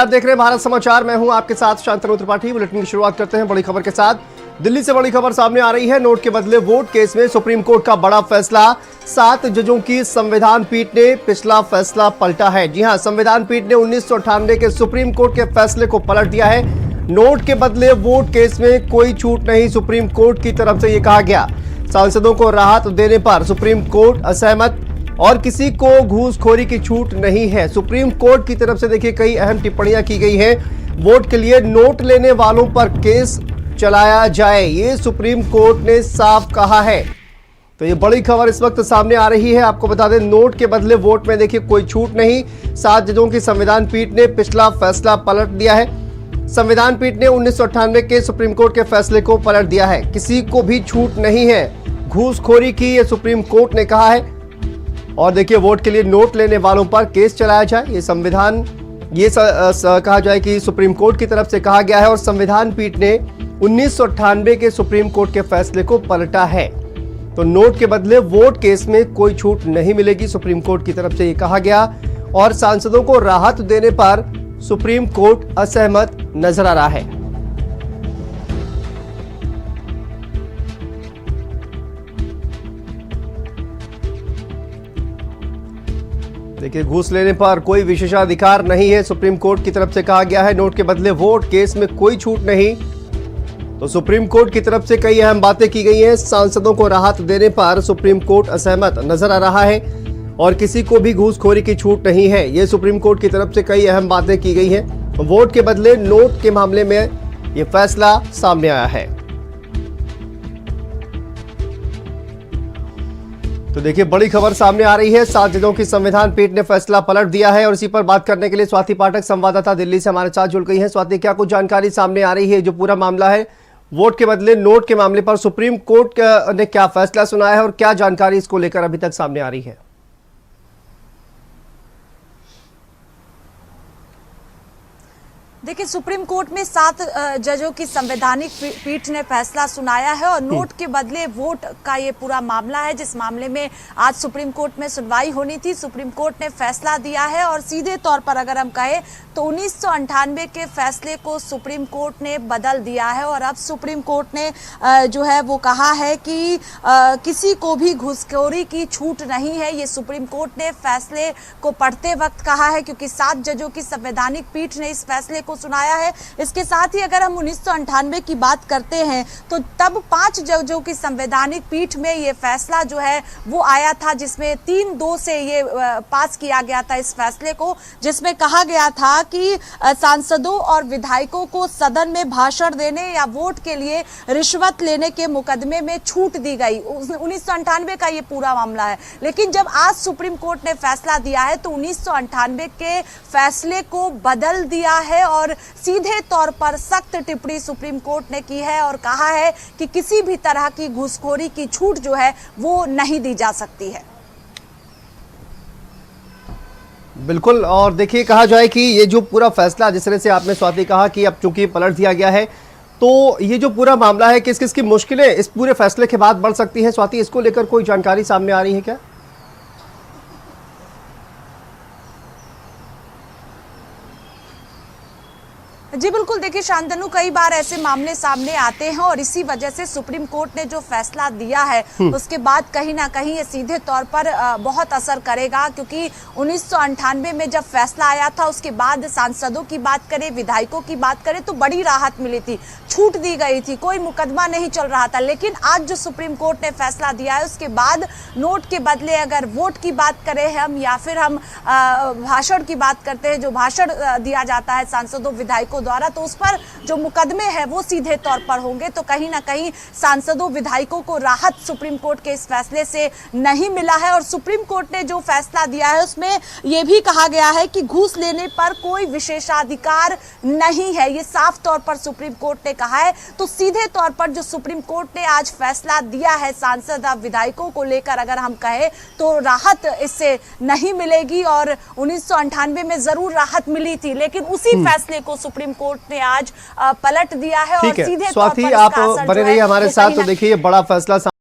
आप देख रहे हैं भारत समाचार। मैं हूं आपके साथ शांतनु त्रिपाठी। बुलेटिन की शुरुआत करते हैं बड़ी खबर के साथ। दिल्ली से बड़ी खबर सामने आ रही है। नोट के बदले वोट केस में सुप्रीम कोर्ट का बड़ा फैसला। 7 जजों की संविधान पीठ ने पिछला फैसला पलटा है। जी हां, संविधान पीठ ने 1998 के सुप्रीम कोर्ट के फैसले को पलट दिया है। नोट के बदले वोट केस में कोई छूट नहीं, सुप्रीम कोर्ट की तरफ से यह कहा गया। सांसदों को राहत देने पर सुप्रीम कोर्ट असहमत और किसी को घूसखोरी की छूट नहीं है। सुप्रीम कोर्ट की तरफ से देखिए कई अहम टिप्पणियां की गई हैं। वोट के लिए नोट लेने वालों पर केस चलाया जाए, ये सुप्रीम कोर्ट ने साफ कहा है। तो ये बड़ी खबर इस वक्त सामने आ रही है। आपको बता दें, नोट के बदले वोट में देखिए कोई छूट नहीं। 7 जजों की संविधान पीठ ने पिछला फैसला पलट दिया है। संविधान पीठ ने 1998 के सुप्रीम कोर्ट के फैसले को पलट दिया है। किसी को भी छूट नहीं है घूसखोरी की, ये सुप्रीम कोर्ट ने कहा है। और देखिए, वोट के लिए नोट लेने वालों पर केस चलाया जाए, ये संविधान कहा जाए कि सुप्रीम कोर्ट की तरफ से कहा गया है। और संविधान पीठ ने 1998 के सुप्रीम कोर्ट के फैसले को पलटा है। तो नोट के बदले वोट केस में कोई छूट नहीं मिलेगी, सुप्रीम कोर्ट की तरफ से ये कहा गया। और सांसदों को राहत देने पर सुप्रीम कोर्ट असहमत नजर आ रहा है। देखिए, घूस लेने पर कोई विशेषाधिकार नहीं है, सुप्रीम कोर्ट की तरफ से कहा गया है। नोट के बदले वोट केस में कोई छूट नहीं। तो सुप्रीम कोर्ट की तरफ से कई अहम बातें की गई हैं। सांसदों को राहत देने पर सुप्रीम कोर्ट असहमत नजर आ रहा है और किसी को भी घूसखोरी की छूट नहीं है, ये सुप्रीम कोर्ट की तरफ से कई अहम बातें की गई हैं। वोट के बदले नोट के मामले में यह फैसला सामने आया है। तो देखिए, बड़ी खबर सामने आ रही है। 7 जजों की संविधान पीठ ने फैसला पलट दिया है। और इसी पर बात करने के लिए स्वाति पाठक संवाददाता दिल्ली से हमारे साथ जुड़ गई हैं। स्वाति, क्या कुछ जानकारी सामने आ रही है? जो पूरा मामला है वोट के बदले नोट के मामले पर सुप्रीम कोर्ट ने क्या फैसला सुनाया है और क्या जानकारी इसको लेकर अभी तक सामने आ रही है? देखिए, सुप्रीम कोर्ट में 7 जजों की संवैधानिक पीठ ने फैसला सुनाया है और नोट के बदले वोट का ये पूरा मामला है, जिस मामले में आज सुप्रीम कोर्ट में सुनवाई होनी थी। सुप्रीम कोर्ट ने फैसला दिया है और सीधे तौर पर अगर हम कहें तो 1998 के फैसले को सुप्रीम कोर्ट ने बदल दिया है। और अब सुप्रीम कोर्ट ने जो है वो कहा है कि किसी को भी घूसखोरी की छूट नहीं है। ये सुप्रीम कोर्ट ने फैसले को पढ़ते वक्त कहा है, क्योंकि 7 जजों की संवैधानिक पीठ ने इस फैसले को सुनाया है। इसके साथ ही अगर हम 1998 की बात करते हैं तो तब 5 जजों की संवैधानिक पीठ में ये फैसला जो है वो आया था, जिसमें 3-2 से ये पास किया गया था इस फैसले को, जिसमें कहा गया था कि सांसदों और विधायकों को सदन में भाषण देने या वोट के लिए रिश्वत लेने के मुकदमे में छूट दी गई। 1998 का ये पूरा मामला है। लेकिन जब आज सुप्रीम कोर्ट ने फैसला दिया है तो 1998 के फैसले को बदल दिया है और सीधे तौर पर सख्त टिप्पणी सुप्रीम कोर्ट ने की है और कहा है कि किसी भी तरह की घूसखोरी की छूट जो है वो नहीं दी जा सकती है। बिल्कुल। और देखिए, कहा जाए कि ये जो पूरा फैसला, जिस तरह से आपने स्वाति कहा कि अब चूंकि पलट दिया गया है, तो ये जो पूरा मामला है, किस किस की मुश्किलें इस पूरे फैसले के बाद बढ़ सकती हैं? स्वाति, इसको लेकर कोई जानकारी सामने आ रही है क्या? जी बिल्कुल। देखिए शांतनु, कई बार ऐसे मामले सामने आते हैं और इसी वजह से सुप्रीम कोर्ट ने जो फैसला दिया है उसके बाद कहीं ना कहीं ये सीधे तौर पर बहुत असर करेगा, क्योंकि 1998 में जब फैसला आया था उसके बाद सांसदों की बात करें, विधायकों की बात करें तो बड़ी राहत मिली थी, छूट दी गई थी, कोई मुकदमा नहीं चल रहा था। लेकिन आज जो सुप्रीम कोर्ट ने फैसला दिया है उसके बाद नोट के बदले अगर वोट की बात करें हम, या फिर हम भाषण की बात करते हैं, जो भाषण दिया जाता है सांसदों विधायकों द्वारा, तो उस पर जो मुकदमे हैं वो सीधे तौर पर होंगे। तो कहीं ना कहीं सांसदों विधायकों को राहत सुप्रीम कोर्ट के इस फैसले से नहीं मिला है। और सुप्रीम कोर्ट ने जो फैसला दिया है उसमें यह भी कहा गया है कि घूस लेने पर कोई विशेषाधिकार नहीं है, ये साफ तौर पर सुप्रीम कोर्ट ने कहा है। तो सीधे तौर पर जो सुप्रीम कोर्ट ने आज फैसला दिया है सांसद विधायकों को लेकर, अगर हम कहें तो राहत इससे नहीं मिलेगी। और 1998 में जरूर राहत मिली थी, लेकिन उसी फैसले को सुप्रीम कोर्ट ने आज पलट दिया है और सीधे तौर पर स्वाति, आप बने रहिए हमारे साथ। तो देखिए, ये बड़ा फैसला